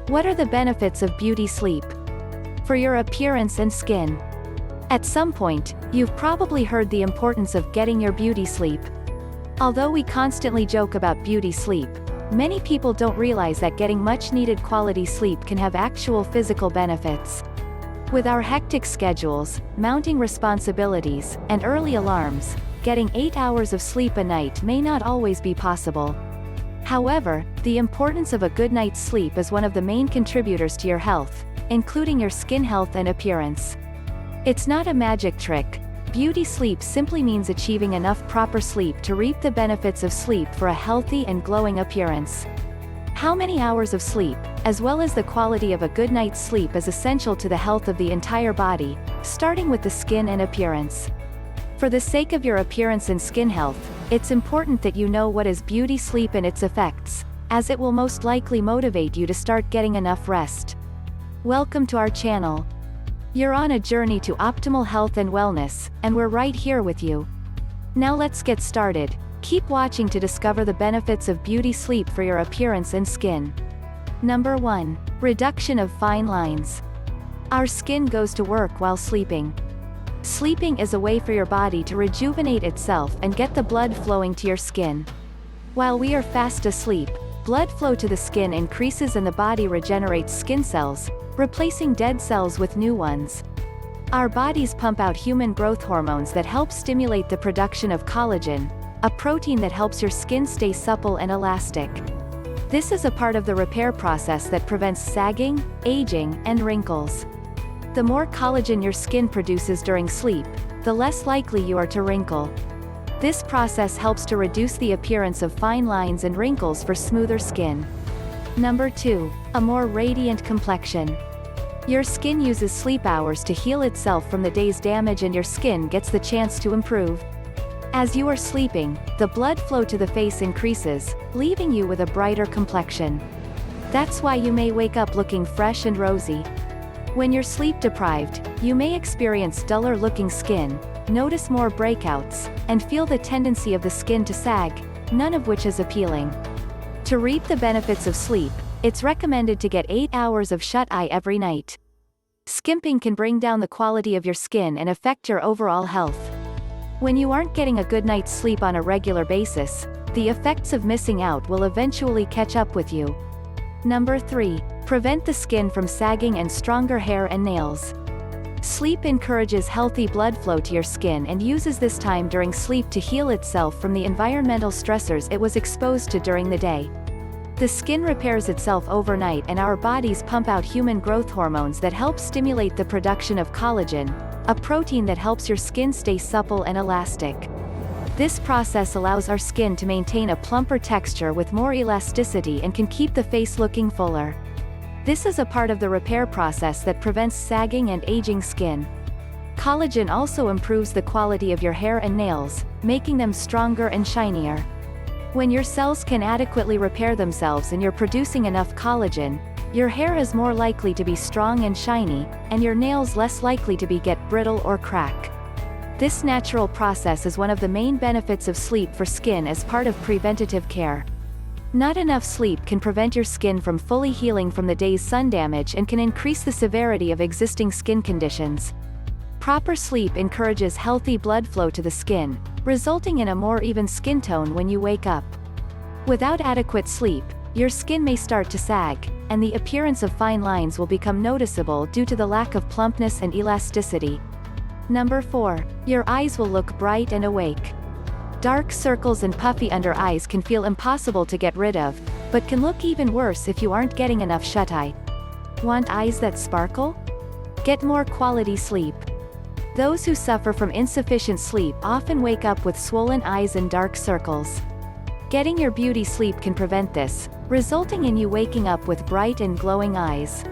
What are the benefits of beauty sleep? For your appearance and skin. At some point, you've probably heard the importance of getting your beauty sleep. Although we constantly joke about beauty sleep, many people don't realize that getting much-needed quality sleep can have actual physical benefits. With our hectic schedules, mounting responsibilities, and early alarms, getting 8 hours of sleep a night may not always be possible. However, the importance of a good night's sleep is one of the main contributors to your health, including your skin health and appearance. It's not a magic trick. Beauty sleep simply means achieving enough proper sleep to reap the benefits of sleep for a healthy and glowing appearance. How many hours of sleep, as well as the quality of a good night's sleep, is essential to the health of the entire body, starting with the skin and appearance. For the sake of your appearance and skin health, it's important that you know what is beauty sleep and its effects, as it will most likely motivate you to start getting enough rest. Welcome to our channel. You're on a journey to optimal health and wellness, and we're right here with you. Now let's get started. Keep watching to discover the benefits of beauty sleep for your appearance and skin. Number 1. Reduction of fine lines. Our skin goes to work while sleeping. Sleeping is a way for your body to rejuvenate itself and get the blood flowing to your skin. While we are fast asleep, blood flow to the skin increases and the body regenerates skin cells, replacing dead cells with new ones. Our bodies pump out human growth hormones that help stimulate the production of collagen, a protein that helps your skin stay supple and elastic. This is a part of the repair process that prevents sagging, aging, and wrinkles. The more collagen your skin produces during sleep, the less likely you are to wrinkle. This process helps to reduce the appearance of fine lines and wrinkles for smoother skin. Number 2. A more radiant complexion. Your skin uses sleep hours to heal itself from the day's damage, and your skin gets the chance to improve. As you are sleeping, the blood flow to the face increases, leaving you with a brighter complexion. That's why you may wake up looking fresh and rosy. When you're sleep deprived, you may experience duller looking skin, notice more breakouts, and feel the tendency of the skin to sag, none of which is appealing. To reap the benefits of sleep, it's recommended to get 8 hours of shut-eye every night. Skimping can bring down the quality of your skin and affect your overall health. When you aren't getting a good night's sleep on a regular basis, the effects of missing out will eventually catch up with you. Number 3. Prevent the skin from sagging and stronger hair and nails. Sleep encourages healthy blood flow to your skin and uses this time during sleep to heal itself from the environmental stressors it was exposed to during the day. The skin repairs itself overnight, and our bodies pump out human growth hormones that help stimulate the production of collagen, a protein that helps your skin stay supple and elastic. This process allows our skin to maintain a plumper texture with more elasticity and can keep the face looking fuller. This is a part of the repair process that prevents sagging and aging skin. Collagen also improves the quality of your hair and nails, making them stronger and shinier. When your cells can adequately repair themselves and you're producing enough collagen, your hair is more likely to be strong and shiny, and your nails less likely to get brittle or crack. This natural process is one of the main benefits of sleep for skin as part of preventative care. Not enough sleep can prevent your skin from fully healing from the day's sun damage and can increase the severity of existing skin conditions. Proper sleep encourages healthy blood flow to the skin, resulting in a more even skin tone when you wake up. Without adequate sleep, your skin may start to sag, and the appearance of fine lines will become noticeable due to the lack of plumpness and elasticity. Number 4. Your eyes will look bright and awake. Dark circles and puffy under eyes can feel impossible to get rid of, but can look even worse if you aren't getting enough shut-eye. Want eyes that sparkle? Get more quality sleep. Those who suffer from insufficient sleep often wake up with swollen eyes and dark circles. Getting your beauty sleep can prevent this, resulting in you waking up with bright and glowing eyes.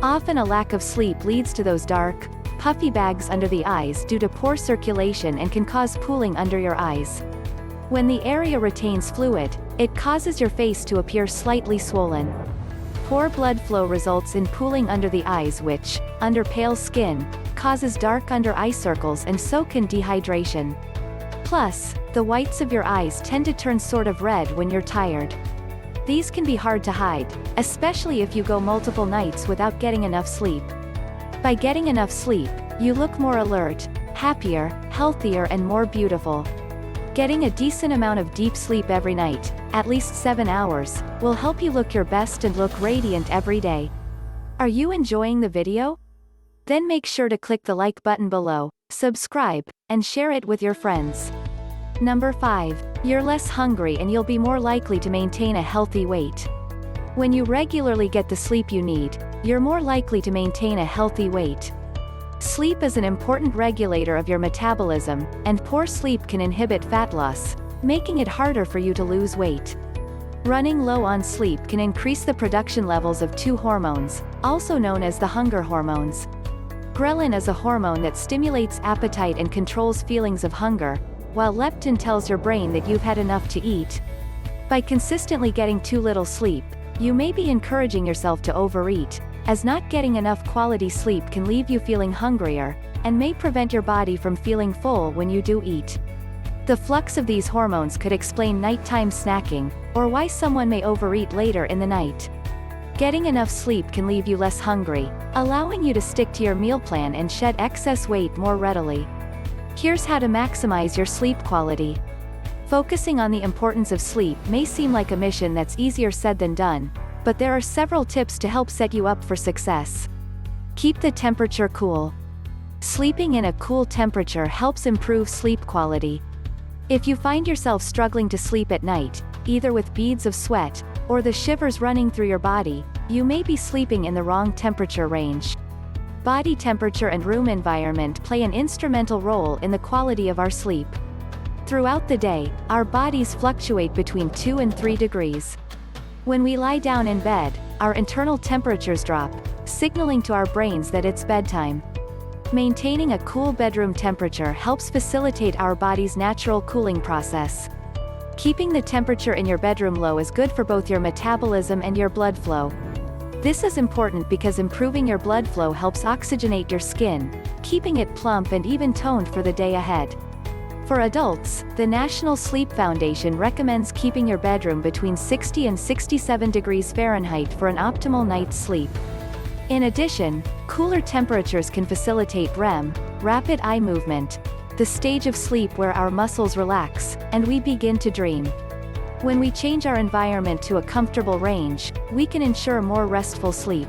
Often a lack of sleep leads to those dark, puffy bags under the eyes due to poor circulation and can cause pooling under your eyes. When the area retains fluid, it causes your face to appear slightly swollen. Poor blood flow results in pooling under the eyes, which, under pale skin, causes dark under eye circles, and so can dehydration. Plus, the whites of your eyes tend to turn sort of red when you're tired. These can be hard to hide, especially if you go multiple nights without getting enough sleep. By getting enough sleep, you look more alert, happier, healthier and more beautiful. Getting a decent amount of deep sleep every night, at least 7 hours, will help you look your best and look radiant every day. Are you enjoying the video? Then make sure to click the like button below, subscribe, and share it with your friends. Number 5. You're less hungry and you'll be more likely to maintain a healthy weight. When you regularly get the sleep you need, you're more likely to maintain a healthy weight. Sleep is an important regulator of your metabolism, and poor sleep can inhibit fat loss, making it harder for you to lose weight. Running low on sleep can increase the production levels of two hormones, also known as the hunger hormones. Ghrelin is a hormone that stimulates appetite and controls feelings of hunger, while leptin tells your brain that you've had enough to eat. By consistently getting too little sleep, you may be encouraging yourself to overeat, as not getting enough quality sleep can leave you feeling hungrier, and may prevent your body from feeling full when you do eat. The flux of these hormones could explain nighttime snacking, or why someone may overeat later in the night. Getting enough sleep can leave you less hungry, allowing you to stick to your meal plan and shed excess weight more readily. Here's how to maximize your sleep quality. Focusing on the importance of sleep may seem like a mission that's easier said than done, but there are several tips to help set you up for success. Keep the temperature cool. Sleeping in a cool temperature helps improve sleep quality. If you find yourself struggling to sleep at night, either with beads of sweat, or the shivers running through your body, you may be sleeping in the wrong temperature range. Body temperature and room environment play an instrumental role in the quality of our sleep. Throughout the day, our bodies fluctuate between 2 and 3 degrees. When we lie down in bed, our internal temperatures drop, signaling to our brains that it's bedtime. Maintaining a cool bedroom temperature helps facilitate our body's natural cooling process. Keeping the temperature in your bedroom low is good for both your metabolism and your blood flow. This is important because improving your blood flow helps oxygenate your skin, keeping it plump and even toned for the day ahead. For adults, the National Sleep Foundation recommends keeping your bedroom between 60 and 67 degrees Fahrenheit for an optimal night's sleep. In addition, cooler temperatures can facilitate REM, rapid eye movement, the stage of sleep where our muscles relax, and we begin to dream. When we change our environment to a comfortable range, we can ensure more restful sleep.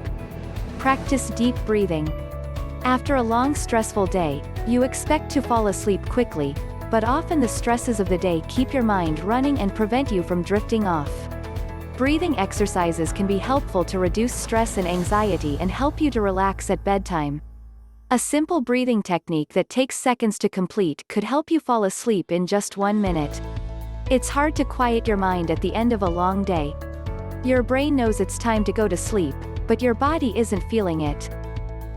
Practice deep breathing. After a long stressful day, you expect to fall asleep quickly, but often the stresses of the day keep your mind running and prevent you from drifting off. Breathing exercises can be helpful to reduce stress and anxiety and help you to relax at bedtime. A simple breathing technique that takes seconds to complete could help you fall asleep in just 1 minute. It's hard to quiet your mind at the end of a long day. Your brain knows it's time to go to sleep, but your body isn't feeling it.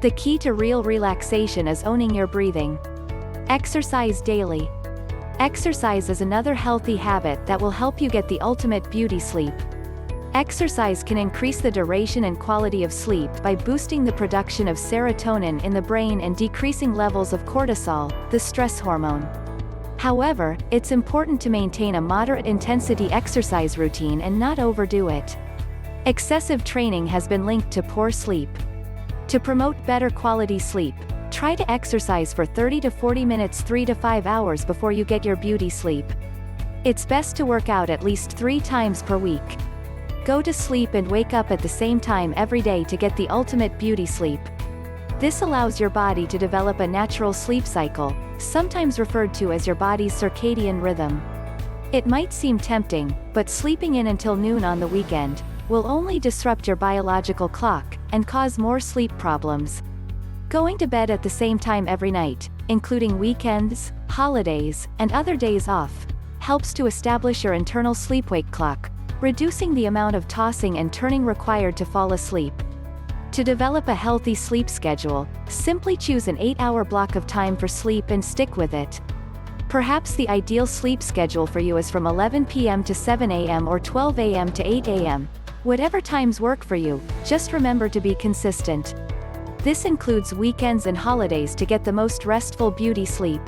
The key to real relaxation is owning your breathing. Exercise daily. Exercise is another healthy habit that will help you get the ultimate beauty sleep. Exercise can increase the duration and quality of sleep by boosting the production of serotonin in the brain and decreasing levels of cortisol, the stress hormone. However, it's important to maintain a moderate intensity exercise routine and not overdo it. Excessive training has been linked to poor sleep. To promote better quality sleep, try to exercise for 30 to 40 minutes 3 to 5 hours before you get your beauty sleep. It's best to work out at least 3 times per week. Go to sleep and wake up at the same time every day to get the ultimate beauty sleep. This allows your body to develop a natural sleep cycle, sometimes referred to as your body's circadian rhythm. It might seem tempting, but sleeping in until noon on the weekend will only disrupt your biological clock and cause more sleep problems. Going to bed at the same time every night, including weekends, holidays, and other days off, helps to establish your internal sleep-wake clock, reducing the amount of tossing and turning required to fall asleep. To develop a healthy sleep schedule, simply choose an 8-hour block of time for sleep and stick with it. Perhaps the ideal sleep schedule for you is from 11 p.m. to 7 a.m. or 12 a.m. to 8 a.m. Whatever times work for you, just remember to be consistent. This includes weekends and holidays to get the most restful beauty sleep.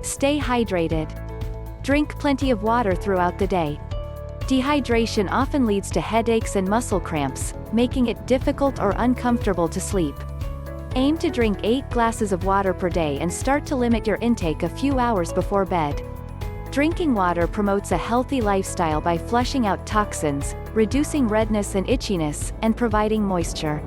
Stay hydrated. Drink plenty of water throughout the day. Dehydration often leads to headaches and muscle cramps, making it difficult or uncomfortable to sleep. Aim to drink 8 glasses of water per day and start to limit your intake a few hours before bed. Drinking water promotes a healthy lifestyle by flushing out toxins, reducing redness and itchiness, and providing moisture.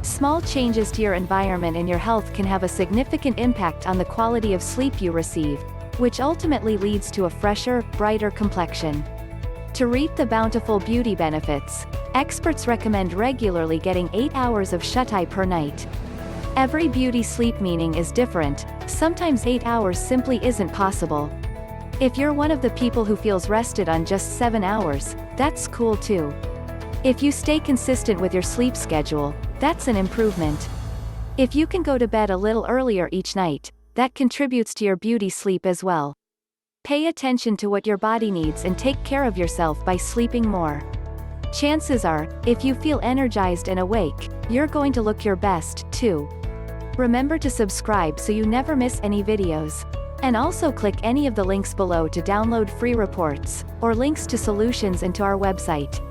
Small changes to your environment and your health can have a significant impact on the quality of sleep you receive, which ultimately leads to a fresher, brighter complexion. To reap the bountiful beauty benefits, experts recommend regularly getting 8 hours of shut-eye per night. Every beauty sleep meaning is different, sometimes 8 hours simply isn't possible. If you're one of the people who feels rested on just 7 hours, that's cool too. If you stay consistent with your sleep schedule, that's an improvement. If you can go to bed a little earlier each night, that contributes to your beauty sleep as well. Pay attention to what your body needs and take care of yourself by sleeping more. Chances are, if you feel energized and awake, you're going to look your best, too. Remember to subscribe so you never miss any videos. And also click any of the links below to download free reports, or links to solutions and to our website.